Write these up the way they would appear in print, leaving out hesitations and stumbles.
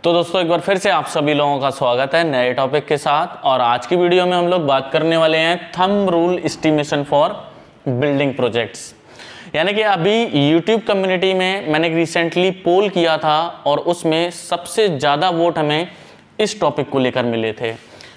तो दोस्तों एक बार फिर से आप सभी लोगों का स्वागत है नए टॉपिक के साथ। और आज की वीडियो में हम लोग बात करने वाले हैं thumb rule estimation for building projects. यानी कि अभी YouTube कम्युनिटी में मैंने रिसेंटली पोल किया था और उसमें सबसे ज़्यादा वोट हमें इस टॉपिक को लेकर मिले थे।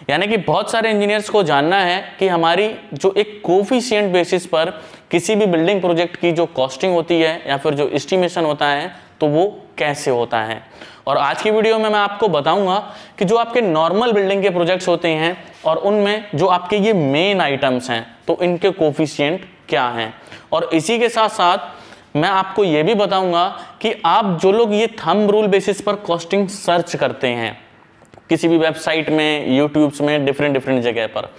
यानी कि बहुत सारे इंजीनियर्स को जानना है कि हमारी जो एक कोफिशिएंट बेसिस पर किसी भी बिल्डिंग प्रोजेक्ट की जो कॉस्टिंग होती है या फिर जो एस्टिमेशन होता है तो वो कैसे होता है। और आज की वीडियो में मैं आपको बताऊंगा कि जो आपके नॉर्मल बिल्डिंग के प्रोजेक्ट्स होते हैं और उनमें जो आपके ये मेन आइटम्स हैं तो इनके कोफिशिएंट क्या हैं। और इसी के साथ साथ मैं आपको ये भी बताऊंगा कि आप जो लोग ये थंब रूल बेसिस पर कॉस्टिंग सर्च करते हैं किसी भी वेबसाइट में, यूट्यूब्स में, डिफरेंट जगह पर,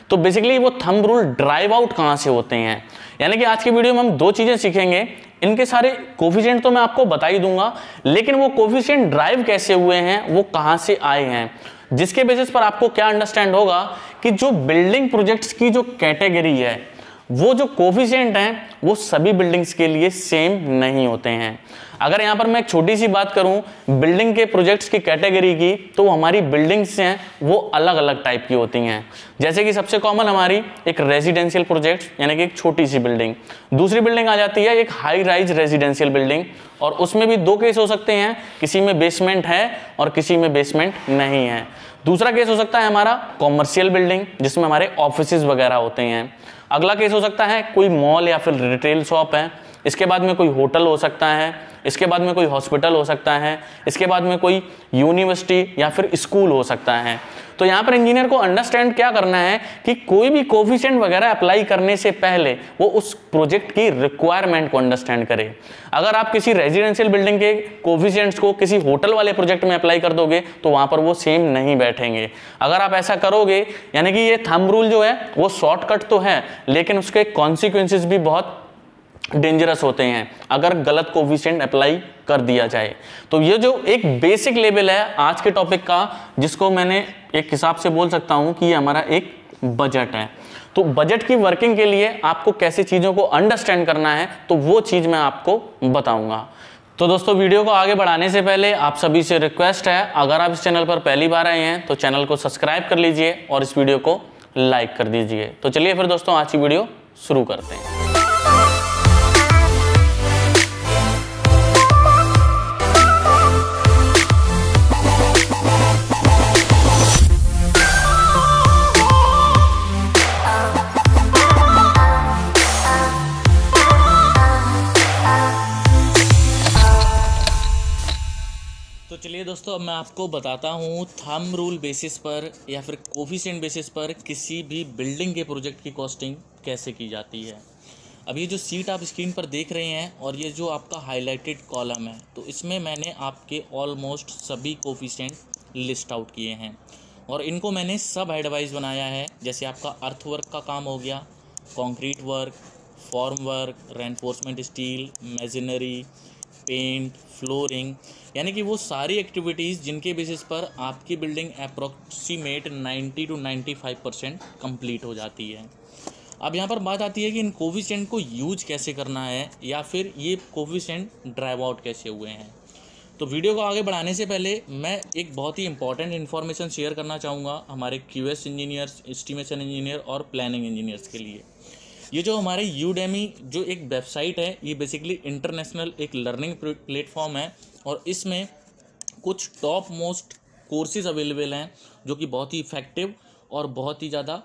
तो बेसिकली वो थंब रूल ड्राइव आउट कहाँ से होते हैं। यानी कि आज की वीडियो में हम दो चीज़ें सीखेंगे। इनके सारे कोफिशिएंट तो मैं आपको बता ही दूंगा, लेकिन वो कोफिशिएंट ड्राइव कैसे हुए हैं, वो कहाँ से आए हैं, जिसके बेसिस पर आपको क्या अंडरस्टैंड होगा कि जो बिल्डिंग प्रोजेक्ट्स की जो कैटेगरी है वो जो कोफिशिएंट हैं वो सभी बिल्डिंग्स के लिए सेम नहीं होते हैं। अगर यहाँ पर मैं एक छोटी सी बात करूँ बिल्डिंग के प्रोजेक्ट्स की कैटेगरी की, तो हमारी बिल्डिंग्स हैं वो अलग अलग टाइप की होती हैं। जैसे कि सबसे कॉमन हमारी एक रेजिडेंशियल प्रोजेक्ट यानी कि एक छोटी सी बिल्डिंग, दूसरी बिल्डिंग आ जाती है एक हाई राइज रेजिडेंशियल बिल्डिंग, और उसमें भी दो केस हो सकते हैं, किसी में बेसमेंट है और किसी में बेसमेंट नहीं है। दूसरा केस हो सकता है हमारा कॉमर्शियल बिल्डिंग जिसमें हमारे ऑफिसेज वगैरह होते हैं। अगला केस हो सकता है कोई मॉल या फिर रिटेल शॉप है। इसके बाद में कोई होटल हो सकता है, इसके बाद में कोई हॉस्पिटल हो सकता है, इसके बाद में कोई यूनिवर्सिटी या फिर स्कूल हो सकता है। तो यहाँ पर इंजीनियर को अंडरस्टैंड क्या करना है कि कोई भी कोफिशिएंट वगैरह अप्लाई करने से पहले वो उस प्रोजेक्ट की रिक्वायरमेंट को अंडरस्टैंड करे। अगर आप किसी रेजिडेंशियल बिल्डिंग के कोफिशिएंट्स को किसी होटल वाले प्रोजेक्ट में अप्लाई कर दोगे तो वहाँ पर वो सेम नहीं बैठेंगे। अगर आप ऐसा करोगे, यानी कि ये थंब रूल जो है वो शॉर्टकट तो है लेकिन उसके कॉन्सिक्वेंसेस भी बहुत डेंजरस होते हैं अगर गलत कोफिशिएंट अप्लाई कर दिया जाए। तो ये जो एक बेसिक लेवल है आज के टॉपिक का, जिसको मैंने एक हिसाब से बोल सकता हूं कि ये हमारा एक बजट है। तो बजट की वर्किंग के लिए आपको कैसे चीज़ों को अंडरस्टैंड करना है तो वो चीज़ मैं आपको बताऊंगा। तो दोस्तों वीडियो को आगे बढ़ाने से पहले आप सभी से रिक्वेस्ट है, अगर आप इस चैनल पर पहली बार आए हैं तो चैनल को सब्सक्राइब कर लीजिए और इस वीडियो को लाइक कर दीजिए। तो चलिए फिर दोस्तों आज की वीडियो शुरू करते हैं। तो चलिए दोस्तों अब मैं आपको बताता हूँ थंब रूल बेसिस पर या फिर कोफिशिएंट बेसिस पर किसी भी बिल्डिंग के प्रोजेक्ट की कॉस्टिंग कैसे की जाती है। अब ये जो सीट आप स्क्रीन पर देख रहे हैं और ये जो आपका हाईलाइटेड कॉलम है, तो इसमें मैंने आपके ऑलमोस्ट सभी कोफिशिएंट लिस्ट आउट किए हैं और इनको मैंने सब हेडवाइज बनाया है। जैसे आपका अर्थ वर्क का काम हो गया, concrete work, form work, reinforcement steel, masonry, paint, flooring, यानी कि वो सारी एक्टिविटीज़ जिनके बेसिस पर आपकी बिल्डिंग अप्रॉक्सीमेट 90 to 95% कंप्लीट हो जाती है। अब यहाँ पर बात आती है कि इन कोफिशिएंट को यूज कैसे करना है या फिर ये कोफिशिएंट ड्राइव आउट कैसे हुए हैं। तो वीडियो को आगे बढ़ाने से पहले मैं एक बहुत ही इंपॉर्टेंट इन्फॉर्मेशन शेयर करना चाहूँगा हमारे QS इंजीनियर्स, एस्टिमेशन इंजीनियर और प्लानिंग इंजीनियर्स के लिए। ये जो हमारे यूडेमी जो एक वेबसाइट है, ये बेसिकली इंटरनेशनल एक लर्निंग प्लेटफॉर्म है और इसमें कुछ टॉप मोस्ट कोर्सेज अवेलेबल हैं जो कि बहुत ही इफ़ेक्टिव और बहुत ही ज़्यादा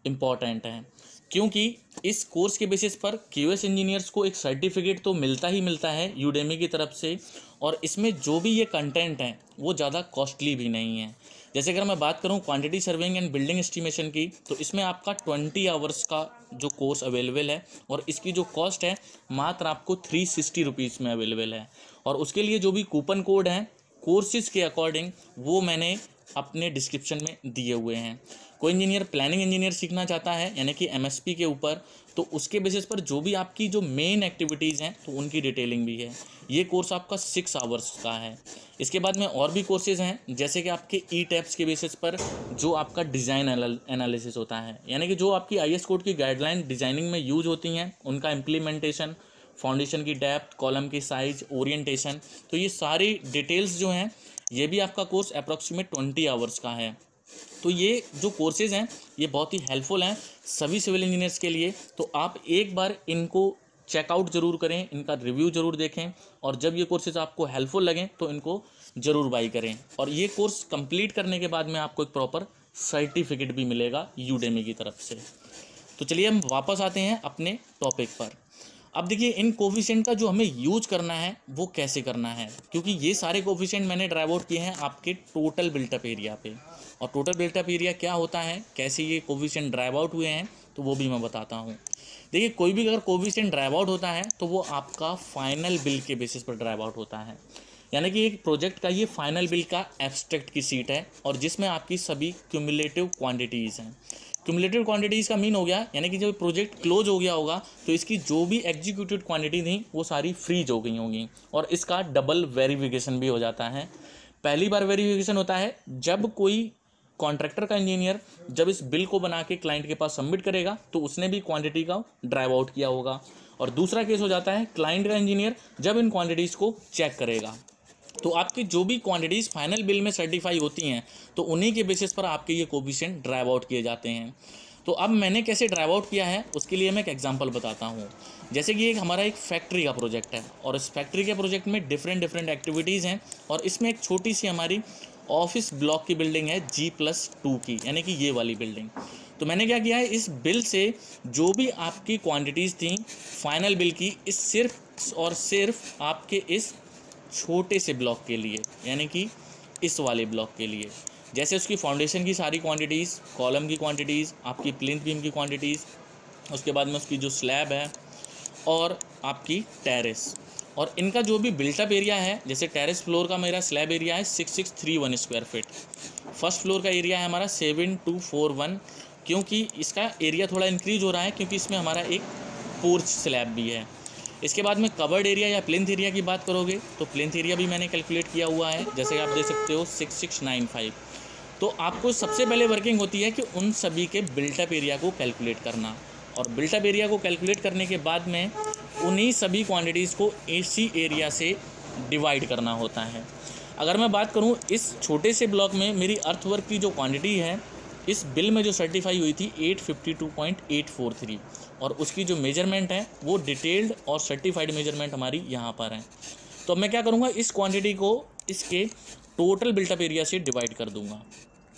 इम्पॉर्टेंट हैं, क्योंकि इस कोर्स के बेसिस पर QS इंजीनियर्स को एक सर्टिफिकेट तो मिलता ही मिलता है यूडेमी की तरफ से, और इसमें जो भी ये कंटेंट हैं वो ज़्यादा कॉस्टली भी नहीं है। जैसे अगर मैं बात करूं quantity surveying and building estimation की, तो इसमें आपका 20 आवर्स का जो कोर्स अवेलेबल है और इसकी जो कॉस्ट है मात्र आपको 360 रुपीज़ में अवेलेबल है। और उसके लिए जो भी कूपन कोड हैं कोर्सेज़ के अकॉर्डिंग वो मैंने अपने डिस्क्रिप्शन में दिए हुए हैं। कोई इंजीनियर प्लानिंग इंजीनियर सीखना चाहता है यानी कि MSP के ऊपर, तो उसके बेसिस पर जो भी आपकी जो मेन एक्टिविटीज़ हैं तो उनकी डिटेलिंग भी है। ये कोर्स आपका 6 आवर्स का है। इसके बाद में और भी कोर्सेज़ हैं जैसे कि आपके E-टैप्स के बेसिस पर जो आपका डिज़ाइन एनालिसिस होता है, यानी कि जो आपकी IS कोड की गाइडलाइन डिज़ाइनिंग में यूज होती हैं उनका इम्प्लीमेंटेशन, फाउंडेशन की डेप्थ, कॉलम की साइज, ओरिएंटेशन, तो ये सारी डिटेल्स जो हैं ये भी आपका कोर्स अप्रॉक्सीमेट 20 आवर्स का है। तो ये जो कोर्सेज़ हैं ये बहुत ही हेल्पफुल हैं सभी सिविल इंजीनियर्स के लिए। तो आप एक बार इनको चेकआउट ज़रूर करें, इनका रिव्यू ज़रूर देखें, और जब ये कोर्सेज़ आपको हेल्पफुल लगें तो इनको ज़रूर बाई करें। और ये कोर्स कंप्लीट करने के बाद में आपको एक प्रॉपर सर्टिफिकेट भी मिलेगा यूडेमी की तरफ से। तो चलिए हम वापस आते हैं अपने टॉपिक पर। अब देखिए इन कोफिशिएंट का जो हमें यूज करना है वो कैसे करना है, क्योंकि ये सारे कोफिशिएंट मैंने ड्राइव आउट किए हैं आपके टोटल बिल्टअप एरिया पे। और टोटल बिल्टअप एरिया क्या होता है, कैसे ये कोफिशिएंट ड्राइव आउट हुए हैं, तो वो भी मैं बताता हूँ। देखिए कोई भी अगर कोफिशिएंट ड्राइव आउट होता है तो वो आपका फाइनल बिल के बेसिस पर ड्राइव आउट होता है। यानी कि एक प्रोजेक्ट का ये फाइनल बिल का एब्स्ट्रैक्ट की सीट है, और जिसमें आपकी सभी क्यूमुलेटिव क्वांटिटीज़ हैं। क्यूमुलेटिव क्वांटिटीज़ का मीन हो गया, यानी कि जब प्रोजेक्ट क्लोज हो गया होगा तो इसकी जो भी एग्जीक्यूटेड क्वांटिटी थी वो सारी फ्रीज हो गई होंगी, और इसका डबल वेरिफिकेशन भी हो जाता है। पहली बार वेरिफिकेशन होता है जब कोई कॉन्ट्रैक्टर का इंजीनियर जब इस बिल को बना के क्लाइंट के पास सबमिट करेगा तो उसने भी क्वांटिटी का ड्राइव आउट किया होगा। और दूसरा केस हो जाता है क्लाइंट का इंजीनियर जब इन क्वांटिटीज़ को चेक करेगा। तो आपकी जो भी क्वांटिटीज़ फाइनल बिल में सर्टिफाई होती हैं तो उन्हीं के बेसिस पर आपके ये कोफिशिएंट ड्राइव आउट किए जाते हैं। तो अब मैंने कैसे ड्राइव आउट किया है उसके लिए मैं एक एग्जांपल बताता हूँ। जैसे कि हमारा एक फैक्ट्री का प्रोजेक्ट है, और इस फैक्ट्री के प्रोजेक्ट में डिफरेंट एक्टिविटीज़ हैं, और इसमें एक छोटी सी हमारी ऑफिस ब्लॉक की बिल्डिंग है G+2 की, यानी कि ये वाली बिल्डिंग। तो मैंने क्या किया है, इस बिल से जो भी आपकी क्वांटिटीज़ थी फाइनल बिल की, इस सिर्फ और सिर्फ आपके इस छोटे से ब्लॉक के लिए, यानी कि इस वाले ब्लॉक के लिए, जैसे उसकी फाउंडेशन की सारी क्वांटिटीज़, कॉलम की क्वांटिटीज़, आपकी प्लिंथ बीम की क्वांटिटीज़, उसके बाद में उसकी जो स्लैब है और आपकी टेरेस, और इनका जो भी बिल्टअप एरिया है, जैसे टेरेस फ्लोर का मेरा स्लैब एरिया है 6631 स्क्वायर फीट, फर्स्ट फ्लोर का एरिया है हमारा 7241, क्योंकि इसका एरिया थोड़ा इंक्रीज हो रहा है क्योंकि इसमें हमारा एक पोर्च स्लैब भी है। इसके बाद में कवर्ड एरिया या प्लिंथ एरिया की बात करोगे तो प्लिंथ एरिया भी मैंने कैलकुलेट किया हुआ है, जैसे आप देख सकते हो 6695। तो आपको सबसे पहले वर्किंग होती है कि उन सभी के बिल्टअप एरिया को कैलकुलेट करना, और बिल्टअप एरिया को कैलकुलेट करने के बाद में उन्हीं सभी क्वांटिटीज़ को AC एरिया से डिवाइड करना होता है। अगर मैं बात करूं इस छोटे से ब्लॉक में मेरी अर्थवर्क की जो क्वांटिटी है इस बिल में जो सर्टिफाई हुई थी 852.843, और उसकी जो मेजरमेंट है वो डिटेल्ड और सर्टिफाइड मेजरमेंट हमारी यहाँ पर है। तो अब मैं क्या करूँगा, इस क्वांटिटी को इसके टोटल बिल्टअप एरिया से डिवाइड कर दूँगा,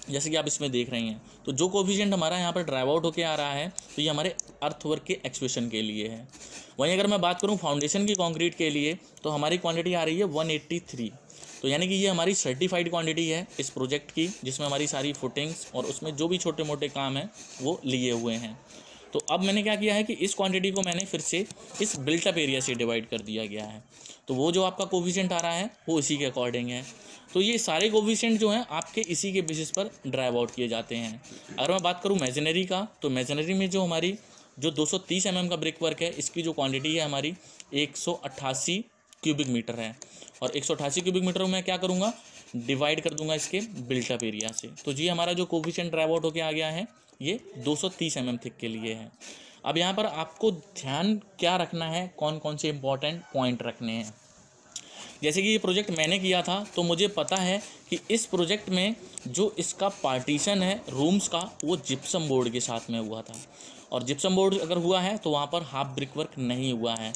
जैसे कि आप इसमें देख रहे हैं। तो जो कोफिशिएंट हमारा यहाँ पर ड्राइव आउट होकर आ रहा है तो ये हमारे अर्थवर्क के एक्सप्रेशन के लिए है। वहीं अगर मैं बात करूँ फाउंडेशन की कंक्रीट के लिए तो हमारी क्वांटिटी आ रही है 183। तो यानी कि ये हमारी सर्टिफाइड क्वांटिटी है इस प्रोजेक्ट की, जिसमें हमारी सारी फुटिंग्स और उसमें जो भी छोटे मोटे काम हैं वो लिए हुए हैं। तो अब मैंने क्या किया है कि इस क्वांटिटी को मैंने फिर से इस बिल्टअप एरिया से डिवाइड कर दिया गया है। तो वो जो आपका कोफिशिएंट आ रहा है वो इसी के अकॉर्डिंग है। तो ये सारे कोफिशिएंट जो हैं आपके इसी के बेसिस पर ड्राइव आउट किए जाते हैं। अगर मैं बात करूँ मेजनरी का, तो मेजनरी में जो हमारी जो 230 mm का ब्रिक वर्क है इसकी जो क्वांटिटी है हमारी 188 क्यूबिक मीटर है, और 188 क्यूबिक मीटर में मैं क्या करूँगा, डिवाइड कर दूंगा इसके बिल्टअप एरिया से। तो जी हमारा जो कोफिशिएंट ड्राइव आउट होकर आ गया है ये 230 mm थिक के लिए है। अब यहाँ पर आपको ध्यान क्या रखना है, कौन कौन से इंपॉर्टेंट पॉइंट रखने हैं। जैसे कि ये प्रोजेक्ट मैंने किया था तो मुझे पता है कि इस प्रोजेक्ट में जो इसका पार्टीशन है रूम्स का वो जिप्सम बोर्ड के साथ में हुआ था, और जिप्सम बोर्ड अगर हुआ है तो वहाँ पर हाफ ब्रिक वर्क नहीं हुआ है।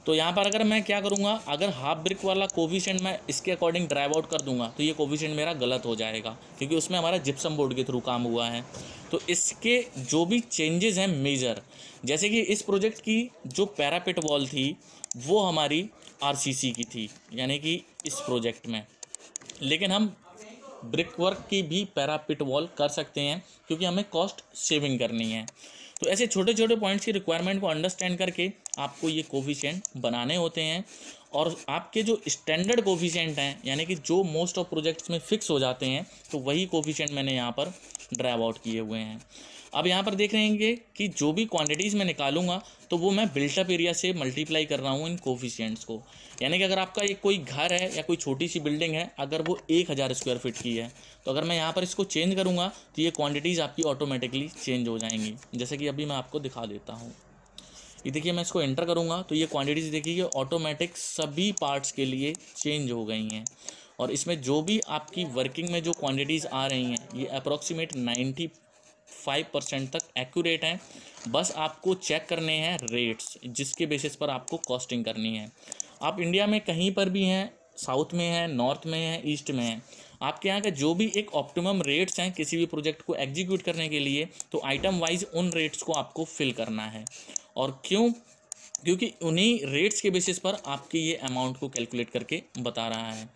तो यहाँ पर अगर मैं क्या करूँगा, अगर हाफ ब्रिक वाला कोफिशिएंट मैं इसके अकॉर्डिंग ड्राइव आउट कर दूंगा तो ये कोफिशिएंट मेरा गलत हो जाएगा, क्योंकि उसमें हमारा जिप्सम बोर्ड के थ्रू काम हुआ है। तो इसके जो भी चेंजेस हैं मेजर, जैसे कि इस प्रोजेक्ट की जो पैरापिट वॉल थी वो हमारी RCC की थी, यानी कि इस प्रोजेक्ट में, लेकिन हम ब्रिक वर्क की भी पैरापिट वॉल कर सकते हैं क्योंकि हमें कॉस्ट सेविंग करनी है। तो ऐसे छोटे छोटे पॉइंट्स की रिक्वायरमेंट को अंडरस्टैंड करके आपको ये कोफिशिएंट बनाने होते हैं, और आपके जो स्टैंडर्ड कोफिशिएंट हैं यानी कि जो मोस्ट ऑफ प्रोजेक्ट्स में फिक्स हो जाते हैं तो वही कोफिशिएंट मैंने यहाँ पर ड्राइव आउट किए हुए हैं। अब यहाँ पर देख रहे हैं कि जो भी क्वांटिटीज़ मैं निकालूंगा तो वो मैं बिल्टअप एरिया से मल्टीप्लाई कर रहा हूँ इन कोफिशिएंट्स को। यानी कि अगर आपका एक कोई घर है या कोई छोटी सी बिल्डिंग है, अगर वो 1000 स्क्वायर फीट की है तो अगर मैं यहाँ पर इसको चेंज करूँगा तो ये क्वांटिटीज़ आपकी ऑटोमेटिकली चेंज हो जाएंगी। जैसे कि अभी मैं आपको दिखा देता हूँ, ये देखिए मैं इसको एंटर करूँगा तो ये क्वांटिटीज़ देखिए ऑटोमेटिक सभी पार्ट्स के लिए चेंज हो गई हैं। और इसमें जो भी आपकी वर्किंग में जो क्वांटिटीज़ आ रही हैं ये अप्रॉक्सीमेट 95% तक एक्यूरेट हैं। बस आपको चेक करने हैं रेट्स, जिसके बेसिस पर आपको कॉस्टिंग करनी है। आप इंडिया में कहीं पर भी हैं, साउथ में है, नॉर्थ में है, ईस्ट में है, आपके यहाँ के जो भी एक ऑप्टिमम रेट्स हैं किसी भी प्रोजेक्ट को एग्जीक्यूट करने के लिए, तो आइटम वाइज उन रेट्स को आपको फिल करना है। और क्योंकि उन्हीं रेट्स के बेसिस पर आपके ये अमाउंट को कैलकुलेट करके बता रहा है।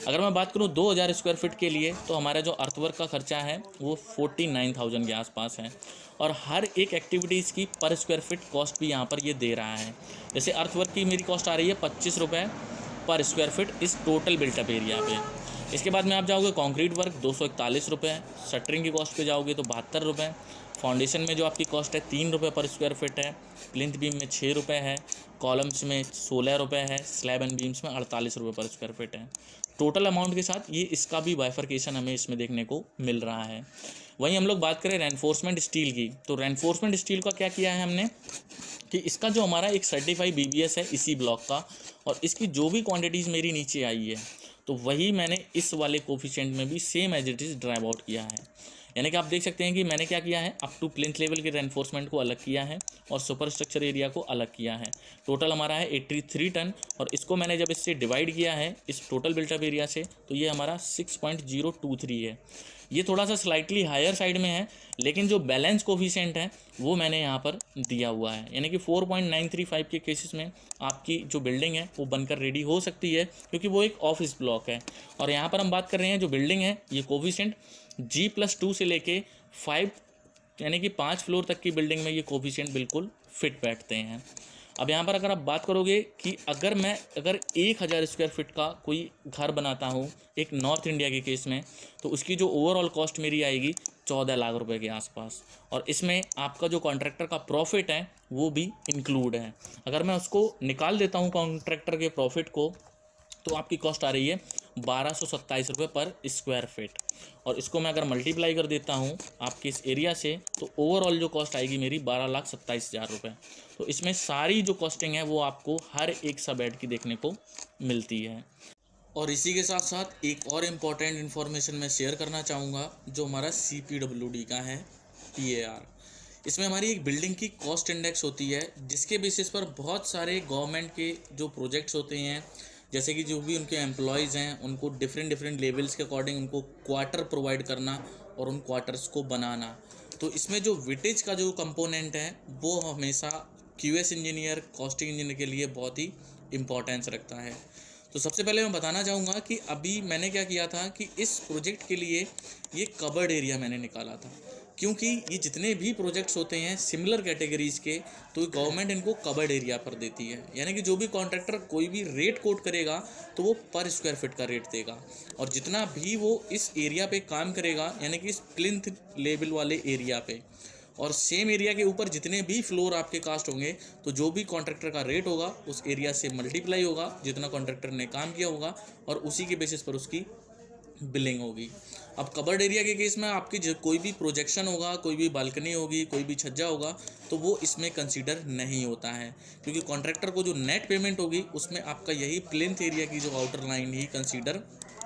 अगर मैं बात करूँ 2000 स्क्वायर फीट के लिए, तो हमारा जो अर्थवर्क का खर्चा है वो 49,000 के आसपास है। और हर एक एक्टिविटीज़ की पर स्क्वायर फीट कॉस्ट भी यहाँ पर ये दे रहा है। जैसे अर्थवर्क की मेरी कॉस्ट आ रही है 25 रुपये पर स्क्वायर फीट इस टोटल बिल्टअप एरिया पे। इसके बाद में आप जाओगे कंक्रीट वर्क 241 रुपये, शटरिंग की कॉस्ट पे जाओगे तो 72 रुपये, फाउंडेशन में जो आपकी कॉस्ट है 3 रुपये पर स्क्वायर फीट है, प्लिंथ बीम में 6 रुपये है, कॉलम्स में 16 रुपये है, स्लैब एंड बीम्स में 48 रुपये पर स्क्वायर फीट है। टोटल अमाउंट के साथ ये इसका भी बाइफर्केशन हमें इसमें देखने को मिल रहा है। वहीं हम लोग बात करें रेनफोर्समेंट स्टील की, तो रेनफोर्समेंट स्टील का क्या किया है हमने कि इसका जो हमारा एक सर्टिफाइड BBS है इसी ब्लॉक का, और इसकी जो भी क्वांटिटीज़ मेरी नीचे आई है तो वही मैंने इस वाले कोफिशिएंट में भी same as it is drive out किया है। यानी कि आप देख सकते हैं कि मैंने क्या किया है, अप टू प्लिंथ लेवल के रेनफोर्समेंट को अलग किया है और सुपर स्ट्रक्चर एरिया को अलग किया है। टोटल हमारा है 83 टन, और इसको मैंने जब इससे डिवाइड किया है इस टोटल बिल्टअप एरिया से, तो ये हमारा 6.023 है। ये थोड़ा सा स्लाइटली हायर साइड में है, लेकिन जो बैलेंस कोफिशिएंट है वो मैंने यहाँ पर दिया हुआ है। यानी कि 4.935 के केसेस में आपकी जो बिल्डिंग है वो बनकर रेडी हो सकती है, क्योंकि वो एक ऑफिस ब्लॉक है। और यहाँ पर हम बात कर रहे हैं जो बिल्डिंग है ये कोफिशिएंट G+2 से लेके 5 यानी कि 5 फ्लोर तक की बिल्डिंग में ये कोफिशिएंट बिल्कुल फिट बैठते हैं। अब यहाँ पर अगर आप बात करोगे कि अगर 1000 स्क्वायर फीट का कोई घर बनाता हूँ एक नॉर्थ इंडिया के केस में, तो उसकी जो ओवरऑल कॉस्ट मेरी आएगी 14 लाख रुपए के आसपास, और इसमें आपका जो कॉन्ट्रैक्टर का प्रॉफिट है वो भी इंक्लूड है। अगर मैं उसको निकाल देता हूँ कॉन्ट्रैक्टर के प्रॉफिट को, तो आपकी कॉस्ट आ रही है 1227 रुपये पर स्क्वायर फीट, और इसको मैं अगर मल्टीप्लाई कर देता हूँ आपके इस एरिया से, तो ओवरऑल जो कॉस्ट आएगी मेरी 12,27,000 रुपये। तो इसमें सारी जो कॉस्टिंग है वो आपको हर एक सब ऐड की देखने को मिलती है। और इसी के साथ साथ एक और इम्पॉर्टेंट इन्फॉर्मेशन मैं शेयर करना चाहूँगा, जो हमारा CPWD का है PAR। इसमें हमारी एक बिल्डिंग की कॉस्ट इंडेक्स होती है, जिसके बेसिस पर बहुत सारे गवर्नमेंट के जो प्रोजेक्ट्स होते हैं, जैसे कि जो भी उनके एम्प्लॉयज़ हैं उनको डिफरेंट लेवल्स के अकॉर्डिंग उनको क्वार्टर प्रोवाइड करना और उन क्वार्टर्स को बनाना। तो इसमें जो वेटेज का जो कंपोनेंट है वो हमेशा QS इंजीनियर, कॉस्टिंग इंजीनियर के लिए बहुत ही इम्पोर्टेंस रखता है। तो सबसे पहले मैं बताना चाहूँगा कि अभी मैंने क्या किया था कि इस प्रोजेक्ट के लिए ये कवर्ड एरिया मैंने निकाला था, क्योंकि ये जितने भी प्रोजेक्ट्स होते हैं सिमिलर कैटेगरीज़ के, तो गवर्नमेंट इनको कवर्ड एरिया पर देती है। यानी कि जो भी कॉन्ट्रैक्टर कोई भी रेट कोट करेगा तो वो पर स्क्वायर फीट का रेट देगा, और जितना भी वो इस एरिया पे काम करेगा, यानी कि इस प्लिंथ लेवल वाले एरिया पे, और सेम एरिया के ऊपर जितने भी फ्लोर आपके कास्ट होंगे, तो जो भी कॉन्ट्रैक्टर का रेट होगा उस एरिया से मल्टीप्लाई होगा जितना कॉन्ट्रैक्टर ने काम किया होगा, और उसी के बेसिस पर उसकी बिलिंग होगी। अब कवर्ड एरिया के केस में आपकी कोई भी प्रोजेक्शन होगा, कोई भी बालकनी होगी, कोई भी छज्जा होगा, तो वो इसमें कंसीडर नहीं होता है, क्योंकि कॉन्ट्रैक्टर को जो नेट पेमेंट होगी उसमें आपका यही प्लिंथ एरिया की जो आउटर लाइन ही कंसीडर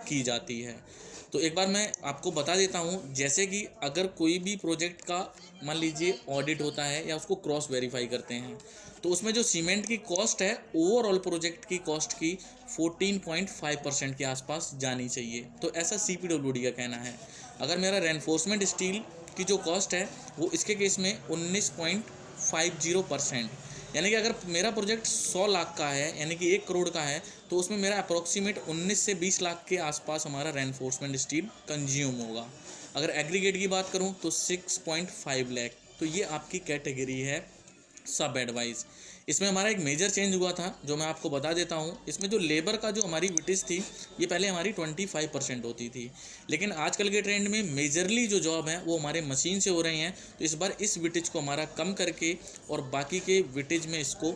की जाती है। तो एक बार मैं आपको बता देता हूँ, जैसे कि अगर कोई भी प्रोजेक्ट का मान लीजिए ऑडिट होता है या उसको क्रॉस वेरीफाई करते हैं, तो उसमें जो सीमेंट की कॉस्ट है ओवरऑल प्रोजेक्ट की कॉस्ट की 14.5% के आसपास जानी चाहिए। तो ऐसा CPWD का कहना है। अगर मेरा रेनफोर्समेंट स्टील की जो कॉस्ट है वो इसके केस में 19.50%, यानी कि अगर मेरा प्रोजेक्ट 100 लाख का है, यानी कि 1 करोड़ का है, तो उसमें मेरा अप्रॉक्सीमेट 19 से 20 लाख के आसपास हमारा रेनफोर्समेंट स्टील कंज्यूम होगा। अगर एग्रीगेट की बात करूं तो 6.5 लाख। तो ये आपकी कैटेगरी है सब एडवाइस। इसमें हमारा एक मेजर चेंज हुआ था जो मैं आपको बता देता हूँ। इसमें जो लेबर का जो हमारी विटेज थी ये पहले हमारी 25% होती थी, लेकिन आजकल के ट्रेंड में मेजरली जो जॉब है वो हमारे मशीन से हो रही हैं। तो इस बार इस विटेज को हमारा कम करके और बाकी के विटेज में इसको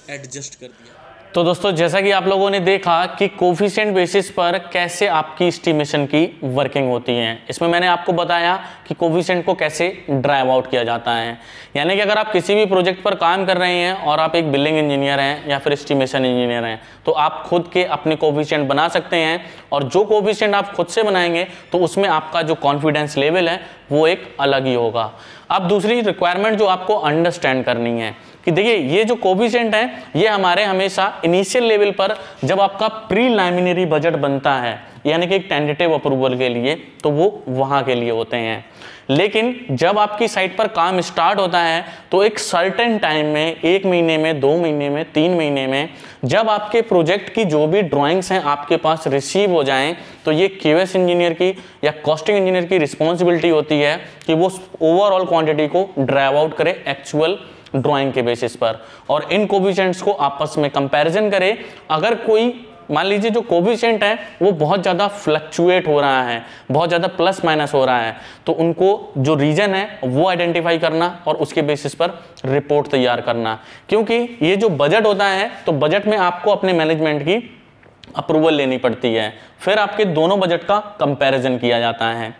एडजस्ट कर दिया। तो दोस्तों जैसा कि आप लोगों ने देखा कि कोफिशिएंट बेसिस पर कैसे आपकी एस्टिमेशन की वर्किंग होती है, इसमें मैंने आपको बताया कि कोफिशिएंट को कैसे ड्राइव आउट किया जाता है। यानी कि अगर आप किसी भी प्रोजेक्ट पर काम कर रहे हैं और आप एक बिल्डिंग इंजीनियर हैं या फिर एस्टिमेशन इंजीनियर हैं, तो आप खुद के अपने कोफिशिएंट बना सकते हैं, और जो कोफिशिएंट आप खुद से बनाएंगे तो उसमें आपका जो कॉन्फिडेंस लेवल है वो एक अलग ही होगा। अब दूसरी रिक्वायरमेंट जो आपको अंडरस्टैंड करनी है कि देखिए ये जो कोफिशिएंट है ये हमारे हमेशा इनिशियल लेवल पर जब आपका प्रीलिमिनरी बजट बनता है, यानी कि एक टेंटेटिव अप्रूवल के लिए, तो वो वहाँ के लिए होते हैं। लेकिन जब आपकी साइट पर काम स्टार्ट होता है तो एक सर्टेन टाइम में, 1 महीने में, 2 महीने में, 3 महीने में, जब आपके प्रोजेक्ट की जो भी ड्राइंग्स हैं आपके पास रिसीव हो जाएं, तो ये क्यूएस इंजीनियर की या कॉस्टिंग इंजीनियर की रिस्पॉन्सिबिलिटी होती है कि वो ओवरऑल क्वांटिटी को ड्राइव आउट करे एक्चुअल ड्राइंग के बेसिस पर, और इन कोफिशिएंट्स को आपस में कंपैरिजन करे। अगर कोई मान लीजिए जो कोफिशिएंट है वो बहुत ज़्यादा फ्लक्चुएट हो रहा है, बहुत ज़्यादा प्लस माइनस हो रहा है, तो उनको जो रीजन है वो आइडेंटिफाई करना और उसके बेसिस पर रिपोर्ट तैयार करना। क्योंकि ये जो बजट होता है तो बजट में आपको अपने मैनेजमेंट की अप्रूवल लेनी पड़ती है, फिर आपके दोनों बजट का कंपैरिजन किया जाता है।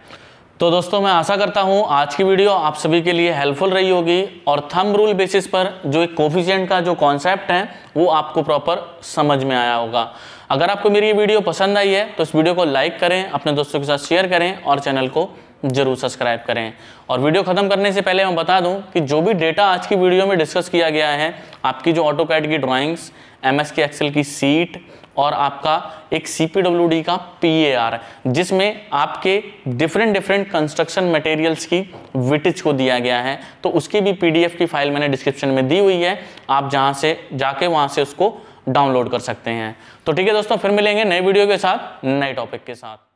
तो दोस्तों मैं आशा करता हूँ आज की वीडियो आप सभी के लिए हेल्पफुल रही होगी, और थंब रूल बेसिस पर जो एक कोफिशिएंट का जो कॉन्सेप्ट है वो आपको प्रॉपर समझ में आया होगा। अगर आपको मेरी ये वीडियो पसंद आई है तो इस वीडियो को लाइक करें, अपने दोस्तों के साथ शेयर करें और चैनल को जरूर सब्सक्राइब करें। और वीडियो खत्म करने से पहले मैं बता दूं कि जो भी डेटा आज की वीडियो में डिस्कस किया गया है, आपकी जो ऑटोकैड की ड्राइंग्स, एमएस की एक्सेल की सीट और आपका एक CPWD का PAR, जिसमें आपके डिफरेंट कंस्ट्रक्शन मटेरियल्स की वेटेज को दिया गया है, तो उसकी भी PDF की फाइल मैंने डिस्क्रिप्शन में दी हुई है, आप जहां से जाके वहां से उसको डाउनलोड कर सकते हैं। तो ठीक है दोस्तों, फिर मिलेंगे नए वीडियो के साथ, नए टॉपिक के साथ।